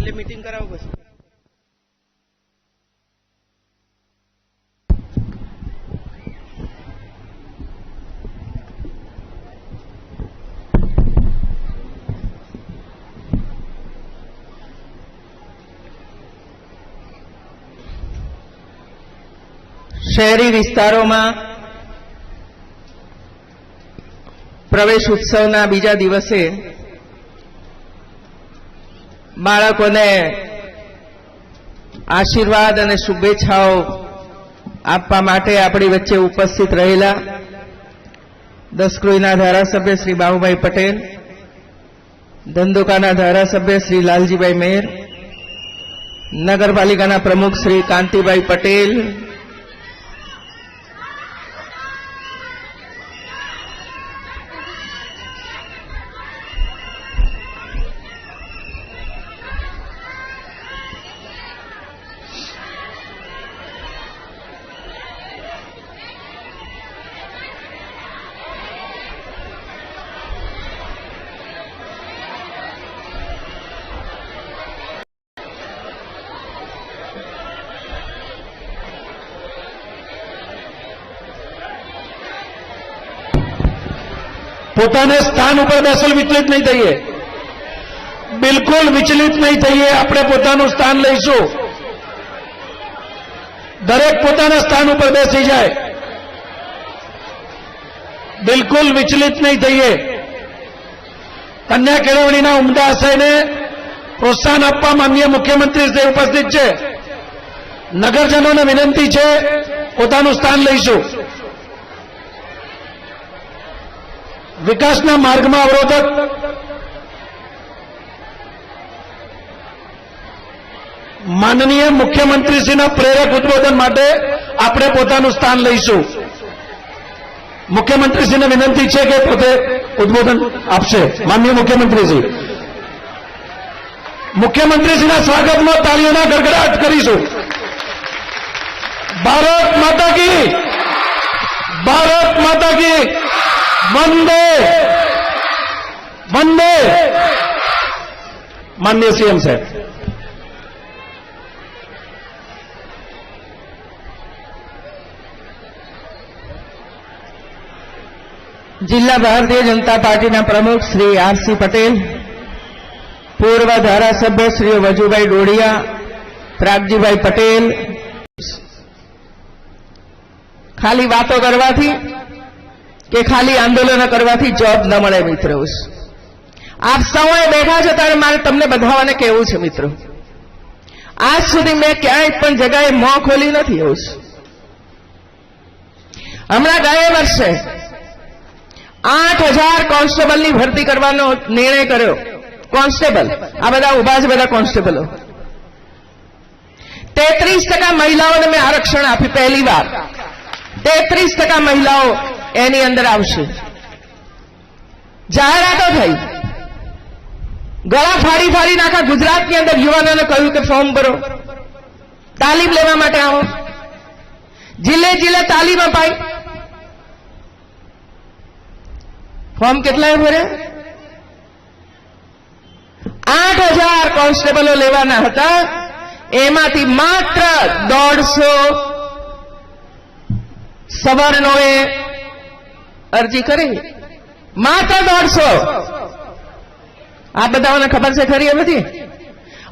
એટલે મીટિંગ કરાવો પછી. શહેરી વિસ્તારોમાં પ્રવેશ ઉત્સવના બીજા દિવસે બાળકોને આશીર્વાદ અને શુભેચ્છાઓ આપવા માટે આપણી વચ્ચે ઉપસ્થિત રહેલા દસક્રોઈના ધારાસભ્ય શ્રી બાબુભાઈ પટેલ, ધંધુકાના ધારાસભ્ય શ્રી લાલજીભાઈ મેર, નગરપાલિકાના પ્રમુખ શ્રી કાંતિભાઈ પટેલ, પોતાને સ્થાન ઉપર બેસેલ વિચલિત નહીં થઈએ, બિલકુલ વિચલિત નહીં થઈએ. આપણે પોતાનું સ્થાન લઈશું. દરેક પોતાના સ્થાન ઉપર બેસી જાય, બિલકુલ વિચલિત નહીં થઈએ. કન્યા કેળવણીના ઉમદા આશયને પ્રોત્સાહન આપવા માનનીય મુખ્યમંત્રી શ્રી ઉપસ્થિત છે. નગરજનોને વિનંતી છે, પોતાનું સ્થાન લઈશું. વિકાસના માર્ગમાં અવરોધક માનનીય મુખ્યમંત્રીશ્રીના પ્રેરક ઉદબોધન માટે આપણે પોતાનું સ્થાન લઈશું. મુખ્યમંત્રીશ્રીને વિનંતી છે કે પોતે ઉદબોધન આપશે. માનનીય મુખ્યમંત્રીશ્રી, મુખ્યમંત્રીશ્રીના સ્વાગતમાં તાળીઓના ગડગડાટ કરીશું. ભારત માતા કી, ભારત માતા કી, વંદે વંદે. માનનીય સીએમ સાહેબ, જિલ્લા ભારતીય જનતા પાર્ટીના પ્રમુખ શ્રી આરસી પટેલ, પૂર્વ ધારાસભ્ય શ્રી વજુભાઈ ડોડિયા, પ્રાગજીભાઈ પટેલ. ખાલી વાતો કરવાથી કે ખાલી આંદોલનો કરવાથી જોબ ન મળે મિત્રો. આપ સૌએ બેઠા છો ત્યારે મારે તમને બધાને કહેવું છે મિત્રો, આજ સુધી મેં ક્યાંય પણ જગાએ મોં ખોલી નથી. એવું છે. હમણાં ગયા વર્ષે 8,000 કોન્સ્ટેબલની ભરતી કરવાનો નિર્ણય કર્યો. કોન્સ્ટેબલ, આ બધા ઉભા છે બધા કોન્સ્ટેબલો. 33% મહિલાઓને મેં આરક્ષણ આપ્યું. પહેલી વાર 33% મહિલાઓ એની અંદર આવશે. જાહેરાતો થઈ, ગળા ફાડી ફાડીને આખા ગુજરાતની અંદર યુવાનોને કહ્યું કે ફોર્મ ભરો, તાલીમ લેવા માટે આવો. જિલ્લે જિલ્લે તાલીમ અપાઈ. ફોર્મ કેટલાએ ભર્યા? 8,000 કોન્સ્ટેબલો લેવાના હતા. એમાંથી માત્ર 150 સવર્ણોએ અરજી કરી. માત્ર 150. આ બધાને ખબર છે ખરી એ બધી?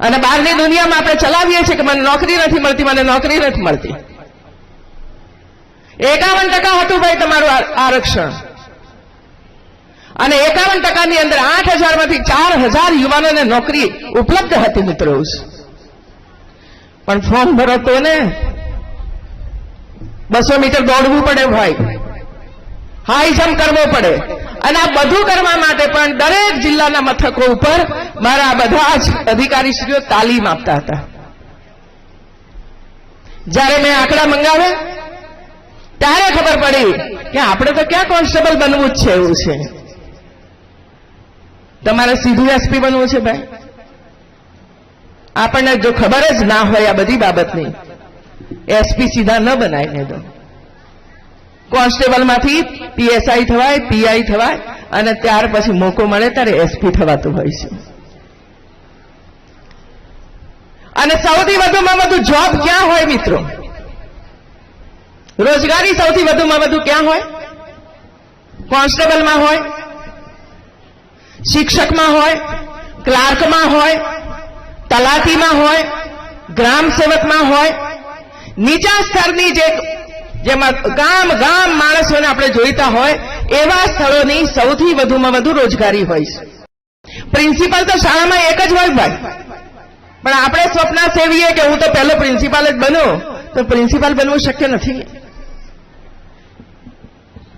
અને બહારની દુનિયામાં આપણે ચલાવીએ છીએ કે મને નોકરી નથી મળતી, મને નોકરી નથી મળતી. 51% હતું ભાઈ તમારું આરક્ષણ. અને 51%ની અંદર 8,000 માંથી 4,000 યુવાનોને નોકરી ઉપલબ્ધ હતી મિત્રો. પણ ફોર્મ ભરો તો ને 200 મીટર દોડવું પડે ભાઈ, હાઈ જમ્પ કરવો પડે. અને આ બધું કરવા માટે પણ દરેક જિલ્લાના મથકો ઉપર મારા બધા જ અધિકારીશ્રીઓ તાલીમ આપતા હતા. જ્યારે મેં આંકડા મંગાવ્યા ત્યારે ખબર પડી કે આપણે તો ક્યાં કોન્સ્ટેબલ બનવું જ છે. એવું છે, તમારે સીધું એસપી બનવું છે ભાઈ. આપણને જો ખબર જ ના હોય આ બધી બાબતની, એસપી સીધા ન બનાય ને તો કોન્સ્ટેબલમાંથી પીએસઆઈ થવાય, પીઆઈ થવાય અને ત્યાર પછી મોકો મળે ત્યારે એસપી થવાતું હોય છે. અને સૌથી વધુમાં વધુ જોબ ક્યાં હોય મિત્રો? રોજગારી સૌથી વધુમાં વધુ ક્યાં હોય? કોન્સ્ટેબલમાં હોય, શિક્ષકમાં હોય, ક્લાર્કમાં હોય, તલાટીમાં હોય, ગ્રામ સેવકમાં હોય. નીચા સ્તરની જેમાં ગામ ગામ માણસોને આપણે જોઈતા હોય એવા સ્થળોની સૌથી વધુમાં વધુ રોજગારી હોય છે. પ્રિન્સિપાલ તો શાળામાં એક જ હોય ભાઈ, પણ આપણે સ્વપ્ન સેવીએ કે હું તો પહેલો પ્રિન્સિપાલ જ બનું, તો પ્રિન્સિપાલ બનવું શક્ય નથી.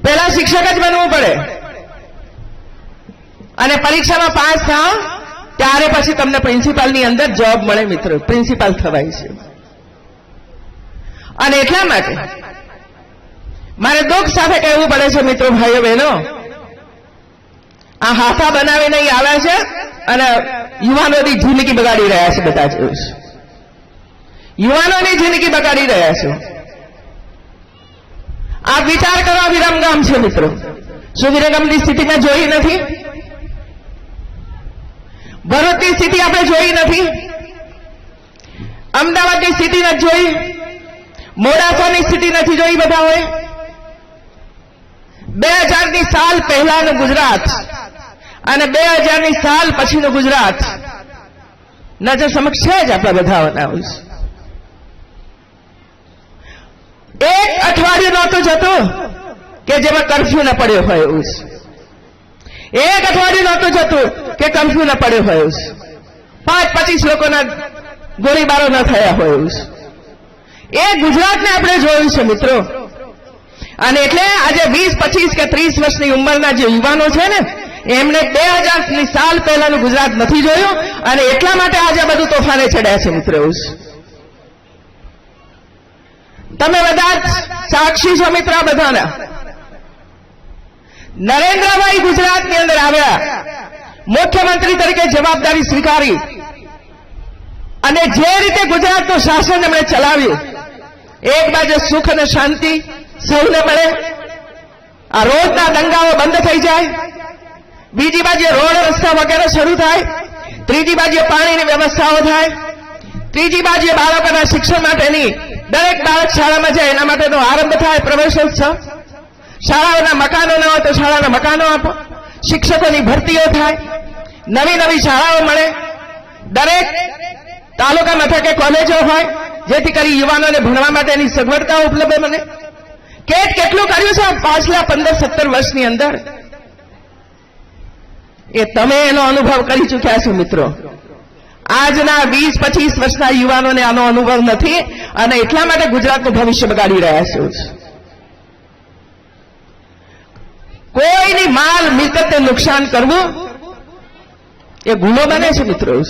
પહેલા શિક્ષક જ બનવું પડે અને પરીક્ષામાં પાસ થાવ ત્યારે પછી તમને પ્રિન્સિપાલની અંદર જોબ મળે મિત્રો, પ્રિન્સિપાલ થવાય છે. અને એટલા માટે મારે દુઃખ સાથે કહેવું પડે છે મિત્રો, ભાઈઓ બહેનો, આ હાથા બનાવીને અહીં આવ્યા છે અને યુવાનોની જિંદગી બગાડી રહ્યા છે. બધા જ યુવાનોની જિંદગી બગાડી રહ્યા છે. આપ વિચાર કરો, વિરમગામ છે મિત્રો. શું વિરમગામની સ્થિતિ મેં જોઈ નથી? ભરૂચની સ્થિતિ આપણે જોઈ નથી? અમદાવાદની સ્થિતિ નથી જોઈ? મોડાસાની સ્થિતિ નથી જોઈ? બધા હોય 2000ની સાલ પહેલાનું ગુજરાત અને 2000ની સાલ પછીનું ગુજરાત નજર સમક્ષ છે જ આપણા બધાઓના. એક અઠવાડિયું નહોતું જતું કે જેમાં કર્ફ્યુ ન પડ્યો હોય એવું. એક અઠવાડિયું નહોતું જતું કે કર્ફ્યુ ન પડ્યો હોય એવું. 5-25 લોકોના ગોળીબારો ન થયા હોય એવું. એ ગુજરાતને આપણે જોયું છે મિત્રો. અને એટલે આજે 20-25 કે 30 વર્ષની ઉંમરના જે યુવાનો છે ને, એમને 2000ની સાલ પહેલાનું ગુજરાત નથી જોયું અને એટલા માટે આજે બધું તોફાને ચડ્યા છે મિત્રો. તમે બધા જ સાક્ષી છો મિત્રો આ બધાના. નરેન્દ્રભાઈ ગુજરાતની અંદર આવ્યા, મુખ્યમંત્રી તરીકે જવાબદારી સ્વીકારી અને જે રીતે ગુજરાતનું શાસન એમણે ચલાવ્યું, એક બાજુ સુખ અને શાંતિ સૌને મળે, આ રોજના દંગાઓ બંધ થઈ જાય, બીજી બાજુ રોડ રસ્તા વગેરે શરૂ થાય, ત્રીજી બાજુ પાણીની વ્યવસ્થાઓ થાય, ત્રીજી બાજુ બાળકોના શિક્ષણ માટેની દરેક બાળક શાળામાં જાય એના માટેનો આરંભ થાય, પ્રવેશોત્સવ. શાળાઓના મકાનો ન હોય તો શાળાના મકાનો આપો, શિક્ષકોની ભરતીઓ થાય, નવી નવી શાળાઓ મળે, દરેક તાલુકા મથકે કોલેજો હોય જેથી કરી યુવાનોને ભણવા માટેની સગવડતાઓ ઉપલબ્ધ બને. કેટલું કર્યું છે પાછલા 15-17 વર્ષની અંદર, એ તમે એનો અનુભવ કરી ચૂક્યા છો મિત્રો. આજના 20-25 વર્ષના યુવાનોને આનો અનુભવ નથી અને એટલા માટે ગુજરાતનું ભવિષ્ય બગાડી રહ્યા છે. કોઈની માલ મિલકતને નુકસાન કરવું એ ગુનો બને છે મિત્રો.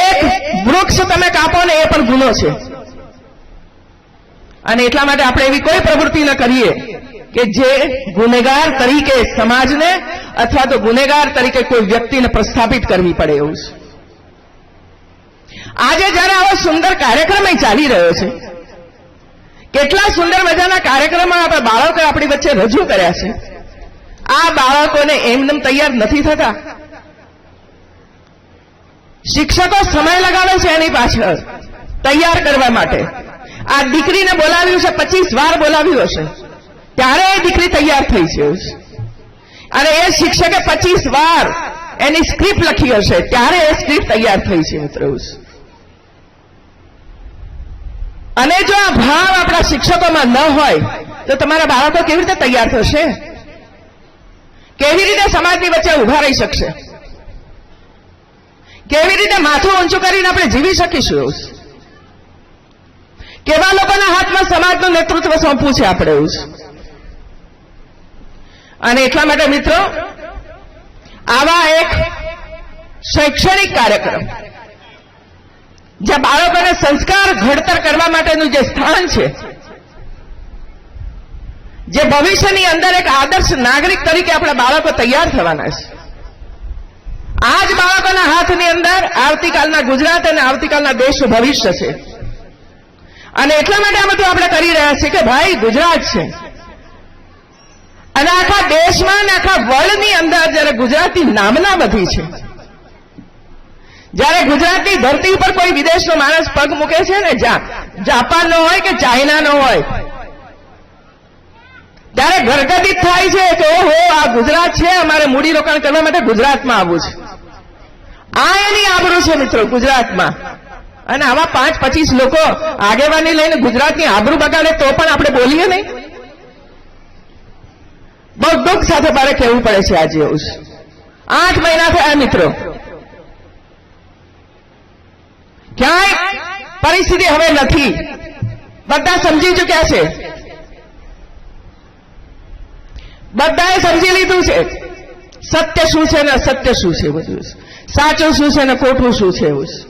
એક વૃક્ષ તમે કાપો ને એ પણ ગુનો છે. અને એટલા માટે આપણે એવી કોઈ પ્રવૃત્તિ ન કરીએ કે જે ગુનેગાર તરીકે સમાજને અથવા તો ગુનેગાર તરીકે કોઈ વ્યક્તિને પ્રસ્થાપિત કરવી પડે એવું છે. આજે જ્યારે આવો સુંદર કાર્યક્રમ અહીં ચાલી રહ્યો છે, કેટલા સુંદર મજાના કાર્યક્રમો આપણા બાળકો આપણી વચ્ચે રજૂ કર્યા છે. આ બાળકોને એમને તૈયાર નથી થતા. શિક્ષકો સમય લગાવે છે એની પાછળ તૈયાર કરવા માટે. આ દીકરીને બોલાવ્યું છે, 25 વાર બોલાવ્યું હશે ત્યારે એ દીકરી તૈયાર થઈ છે. અને એ શિક્ષકે 25 વાર એની સ્ક્રિપ્ટ લખી હશે ત્યારે એ સ્ક્રિપ્ટ તૈયાર થઈ છે મિત્રો. અને જો આ ભાવ આપણા શિક્ષકોમાં ન હોય તો તમારા બાળકો કેવી રીતે તૈયાર થશે? કેવી રીતે સમાજની વચ્ચે ઉભા રહી શકશે? કેવી રીતે માથું ઊંચું કરીને આપણે જીવી શકીશું? કેવા લોકોના હાથમાં સમાજનું નેતૃત્વ સોંપવું છે આપણે? અને એટલા માટે મિત્રો, આવા એક શૈક્ષણિક કાર્યક્રમ જ્યાં બાળકોને સંસ્કાર ઘડતર કરવા માટેનું જે સ્થાન છે, જે ભવિષ્યની અંદર એક આદર્શ નાગરિક તરીકે આપણા બાળકો તૈયાર થવાના છે, આ જ બાળકોના હાથની અંદર આવતીકાલના ગુજરાત અને આવતીકાલના દેશનું ભવિષ્ય છે. અને એટલા માટે આ બધું આપણે કરી રહ્યા છીએ કે ભાઈ ગુજરાત છે અને આખા દેશમાં અને આખા વર્લ્ડની અંદર જ્યારે ગુજરાતની નામના બધી છે, જ્યારે ગુજરાતની ધરતી ઉપર કોઈ વિદેશનો માણસ પગ મૂકે છે ને, જાપાનનો હોય કે ચાઇનાનો હોય, ત્યારે ગરગદિત થાય છે કે ઓહો, આ ગુજરાત છે, અમારે મૂડીરોકાણ કરવા માટે ગુજરાતમાં આવવું છે. આ એની આબરૂ છે મિત્રો ગુજરાતમાં. અને આવા 5-25 લોકો આગેવાની લઈને ગુજરાતની આબરૂ બગાડે તો પણ આપણે બોલીએ નહીં. બહુ દુઃખ સાથે મારે કહેવું પડે છે આજે એવું છે. 8 મહિના થયા મિત્રો, ક્યાંય પરિસ્થિતિ હવે નથી. બધા સમજી ચૂક્યા છે, બધાએ સમજી લીધું છે સત્ય શું છે ને અસત્ય શું છે, બધું સાચું શું છે ને ખોટું શું છે એવું છે.